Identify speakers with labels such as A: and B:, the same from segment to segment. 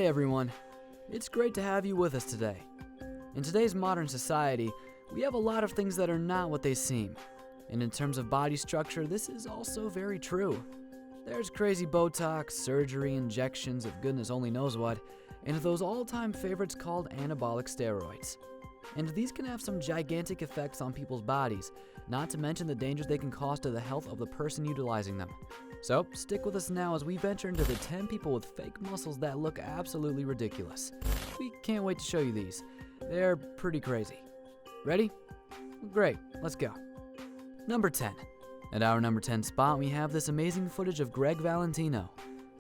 A: Hey everyone, it's great to have you with us today. In today's modern society, we have a lot of things that are not what they seem. And in terms of body structure, this is also very true. There's crazy botox, surgery, injections of goodness only knows what, and those all-time favorites called anabolic steroids. And these can have some gigantic effects on people's bodies, not to mention the dangers they can cause to the health of the person utilizing them. So, stick with us now as we venture into the 10 people with fake muscles that look absolutely ridiculous. We can't wait to show you these. They're pretty crazy. Ready? Great, let's go. Number 10. At our number 10 spot, we have this amazing footage of Gregg Valentino.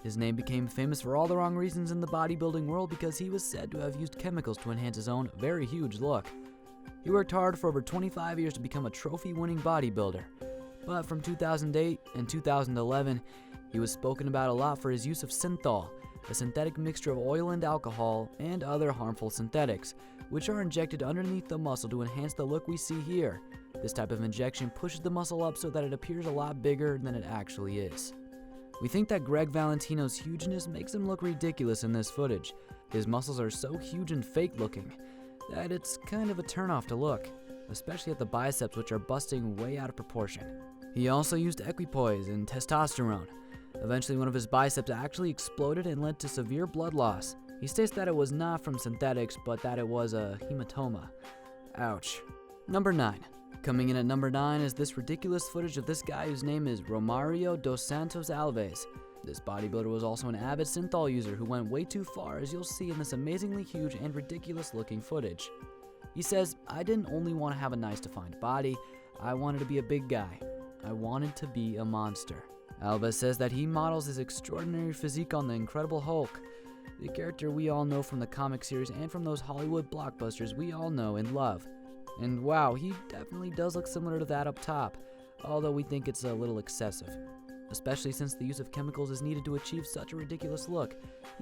A: His name became famous for all the wrong reasons in the bodybuilding world because he was said to have used chemicals to enhance his own very huge look. He worked hard for over 25 years to become a trophy-winning bodybuilder. But from 2008 and 2011, he was spoken about a lot for his use of synthol, a synthetic mixture of oil and alcohol and other harmful synthetics, which are injected underneath the muscle to enhance the look we see here. This type of injection pushes the muscle up so that it appears a lot bigger than it actually is. We think that Gregg Valentino's hugeness makes him look ridiculous in this footage. His muscles are so huge and fake looking that it's kind of a turnoff to look, especially at the biceps, which are busting way out of proportion. He also used equipoise and testosterone. Eventually one of his biceps actually exploded and led to severe blood loss. He states that it was not from synthetics, but that it was a hematoma. Ouch. Number 9. Coming in at number 9 is this ridiculous footage of this guy whose name is Romrio dos Santos Alves. This bodybuilder was also an avid synthol user who went way too far, as you'll see in this amazingly huge and ridiculous looking footage. He says, "I didn't only want to have a nice defined body, I wanted to be a big guy. I wanted to be a monster." Alves says that he models his extraordinary physique on the Incredible Hulk, the character we all know from the comic series and from those Hollywood blockbusters we all know and love. And wow, he definitely does look similar to that up top, although we think it's a little excessive. Especially since the use of chemicals is needed to achieve such a ridiculous look,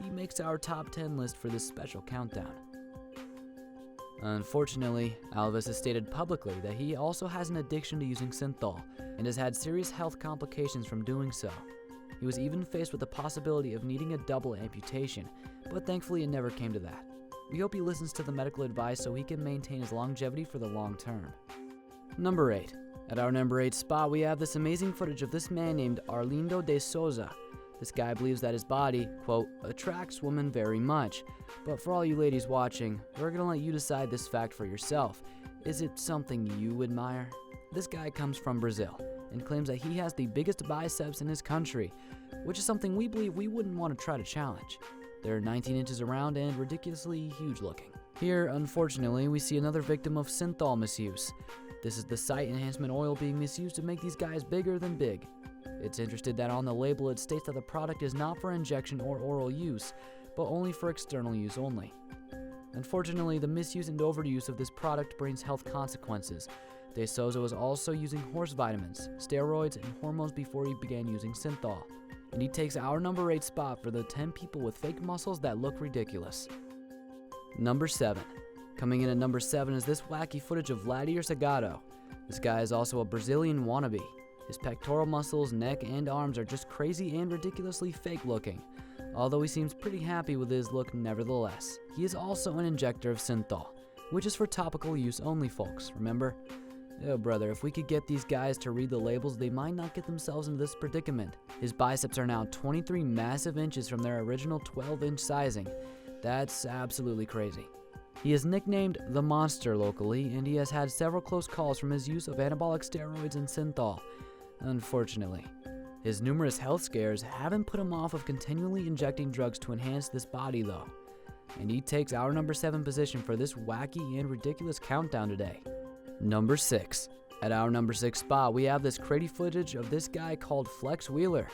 A: he makes our top 10 list for this special countdown. Unfortunately, Alves has stated publicly that he also has an addiction to using synthol and has had serious health complications from doing so. He was even faced with the possibility of needing a double amputation, but thankfully it never came to that. We hope he listens to the medical advice so he can maintain his longevity for the long term. Number 8. At our number 8 spot, we have this amazing footage of this man named Arlindo de Souza. This guy believes that his body, quote, attracts women very much. But for all you ladies watching, we're gonna let you decide this fact for yourself. Is it something you admire? This guy comes from Brazil and claims that he has the biggest biceps in his country, which is something we believe we wouldn't want to try to challenge. They're 19 inches around and ridiculously huge looking. Here, unfortunately, we see another victim of synthol misuse. This is the site enhancement oil being misused to make these guys bigger than big. It's interesting that on the label it states that the product is not for injection or oral use, but only for external use only. Unfortunately, the misuse and overuse of this product brings health consequences. De Souza was also using horse vitamins, steroids, and hormones before he began using synthol. And he takes our number 8 spot for the 10 people with fake muscles that look ridiculous. Number 7. Coming in at number 7 is this wacky footage of Vladimir Sagado. This guy is also a Brazilian wannabe. His pectoral muscles, neck, and arms are just crazy and ridiculously fake looking, although he seems pretty happy with his look nevertheless. He is also an injector of synthol, which is for topical use only, folks, remember? Oh brother, if we could get these guys to read the labels, they might not get themselves into this predicament. His biceps are now 23 massive inches from their original 12-inch sizing. That's absolutely crazy. He is nicknamed the Monster locally, and he has had several close calls from his use of anabolic steroids and synthol. Unfortunately, his numerous health scares haven't put him off of continually injecting drugs to enhance this body though. And he takes our number 7 position for this wacky and ridiculous countdown today. Number 6. At our number 6 spot, we have this crazy footage of this guy called Flex Wheeler.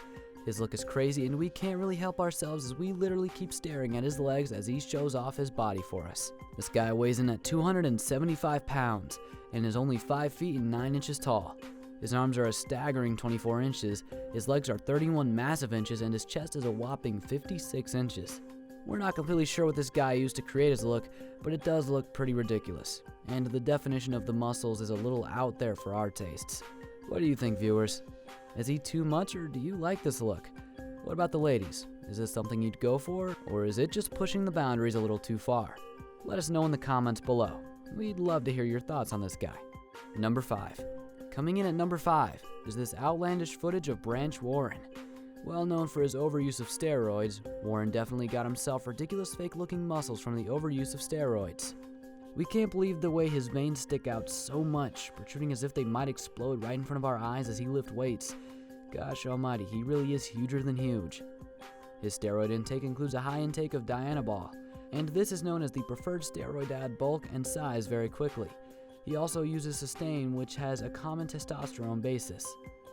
A: His look is crazy and we can't really help ourselves as we literally keep staring at his legs as he shows off his body for us. This guy weighs in at 275 pounds and is only 5 feet and 9 inches tall. His arms are a staggering 24 inches, his legs are 31 massive inches, and his chest is a whopping 56 inches. We're not completely sure what this guy used to create his look, but it does look pretty ridiculous. And the definition of the muscles is a little out there for our tastes. What do you think, viewers? Is he too much, or do you like this look? What about the ladies? Is this something you'd go for, or is it just pushing the boundaries a little too far? Let us know in the comments below. We'd love to hear your thoughts on this guy. Number 5. Coming in at number 5 is this outlandish footage of Branch Warren. Well known for his overuse of steroids, Warren definitely got himself ridiculous fake-looking muscles from the overuse of steroids. We can't believe the way his veins stick out so much, protruding as if they might explode right in front of our eyes as he lifts weights. Gosh almighty, he really is huger than huge. His steroid intake includes a high intake of dianabol, and this is known as the preferred steroid to add bulk and size very quickly. He also uses Sustain, which has a common testosterone basis.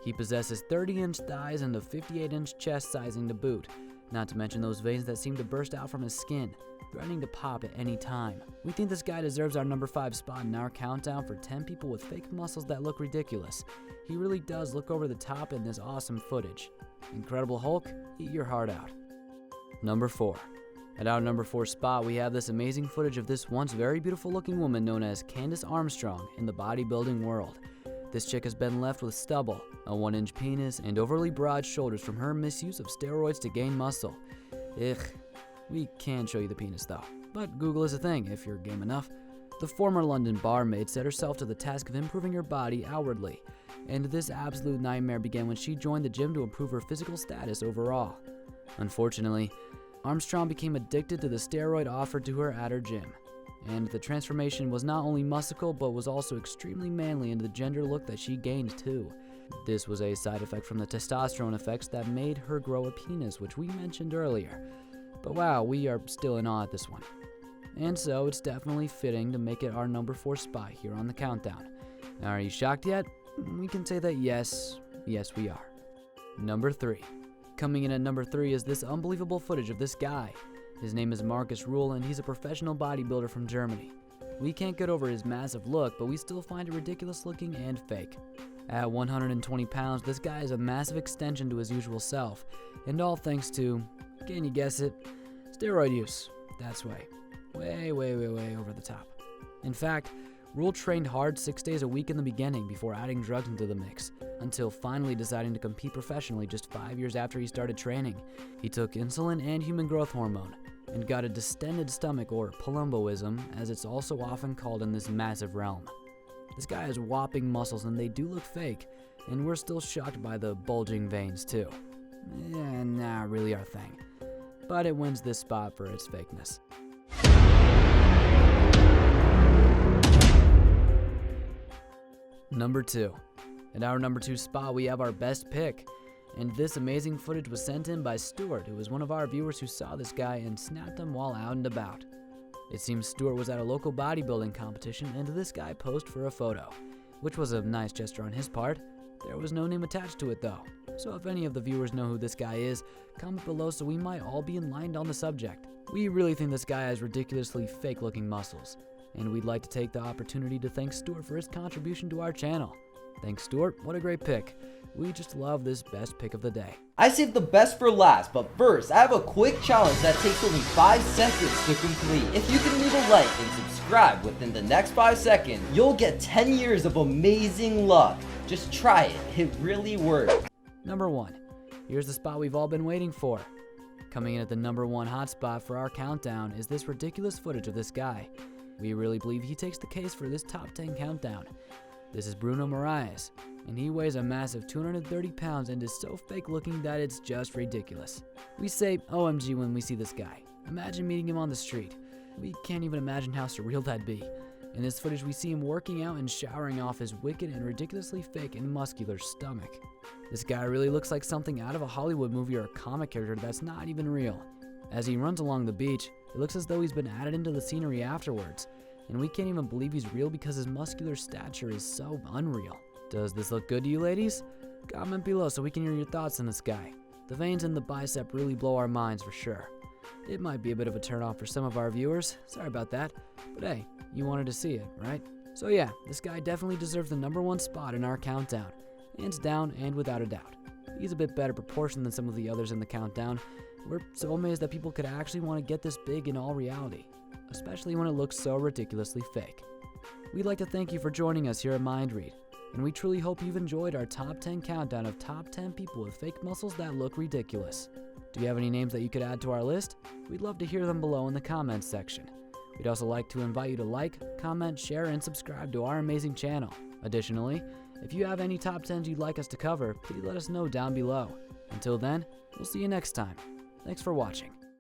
A: He possesses 30-inch thighs and a 58-inch chest sizing to boot, not to mention those veins that seem to burst out from his skin, threatening to pop at any time. We think this guy deserves our number 5 spot in our countdown for 10 people with fake muscles that look ridiculous. He really does look over the top in this awesome footage. Incredible Hulk, eat your heart out. Number 4. At our number 4 spot, we have this amazing footage of this once very beautiful looking woman known as Candace Armstrong in the bodybuilding world. This chick has been left with stubble, a 1-inch penis, and overly broad shoulders from her misuse of steroids to gain muscle. Ugh. We can show you the penis though, but Google is a thing if you're game enough. The former London barmaid set herself to the task of improving her body outwardly, and this absolute nightmare began when she joined the gym to improve her physical status overall. Unfortunately, Armstrong became addicted to the steroid offered to her at her gym, and the transformation was not only musical but was also extremely manly in the gender look that she gained too. This was a side effect from the testosterone effects that made her grow a penis, which we mentioned earlier. But wow, we are still in awe at this one. And so it's definitely fitting to make it our number 4 spot here on the countdown. Now, are you shocked yet? We can say that yes we are. Number 3. Coming in at number 3 is this unbelievable footage of this guy. His name is Markus Rhl, and he's a professional bodybuilder from Germany. We can't get over his massive look, but we still find it ridiculous looking and fake. At 120 pounds, this guy is a massive extension to his usual self, and all thanks to, can you guess it? Steroid use. That's way over the top. In fact, Rhl trained hard 6 days a week in the beginning before adding drugs into the mix, until finally deciding to compete professionally just 5 years after he started training. He took insulin and human growth hormone, and got a distended stomach, or palumboism, as it's also often called in this massive realm. This guy has whopping muscles and they do look fake, and we're still shocked by the bulging veins too. Not really our thing. But it wins this spot for its fakeness. Number 2. At our number 2 spot, we have our best pick. And this amazing footage was sent in by Stuart, who was one of our viewers who saw this guy and snapped him while out and about. It seems Stuart was at a local bodybuilding competition and this guy posed for a photo, which was a nice gesture on his part. There was no name attached to it though. So if any of the viewers know who this guy is, comment below so we might all be enlightened on the subject. We really think this guy has ridiculously fake looking muscles, and we'd like to take the opportunity to thank Stuart for his contribution to our channel. Thanks Stuart, what a great pick. We just love this best pick of the day.
B: I saved the best for last, but first, I have a quick challenge that takes only 5 seconds to complete. If you can leave a like and subscribe within the next 5 seconds, you'll get 10 years of amazing luck. Just try it, it really works.
A: Number 1. Here's the spot we've all been waiting for. Coming in at the number 1 hotspot for our countdown is this ridiculous footage of this guy. We really believe he takes the case for this top 10 countdown. This is Bruno Moraes, and he weighs a massive 230 pounds and is so fake looking that it's just ridiculous. We say OMG when we see this guy. Imagine meeting him on the street. We can't even imagine how surreal that'd be. In this footage we see him working out and showering off his wicked and ridiculously fake and muscular stomach. This guy really looks like something out of a Hollywood movie or a comic character that's not even real. As he runs along the beach, it looks as though he's been added into the scenery afterwards. And we can't even believe he's real because his muscular stature is so unreal. Does this look good to you ladies? Comment below so we can hear your thoughts on this guy. The veins in the bicep really blow our minds for sure. It might be a bit of a turnoff for some of our viewers, sorry about that, but hey, you wanted to see it, right? So yeah, this guy definitely deserves the number 1 spot in our countdown, hands down and without a doubt. He's a bit better proportioned than some of the others in the countdown. We're so amazed that people could actually want to get this big in all reality, especially when it looks so ridiculously fake. We'd like to thank you for joining us here at MindRead, and we truly hope you've enjoyed our top 10 countdown of top 10 people with fake muscles that look ridiculous. Do you have any names that you could add to our list? We'd love to hear them below in the comments section. We'd also like to invite you to like, comment, share, and subscribe to our amazing channel. Additionally, if you have any top 10s you'd like us to cover, please let us know down below. Until then, we'll see you next time. Thanks for watching.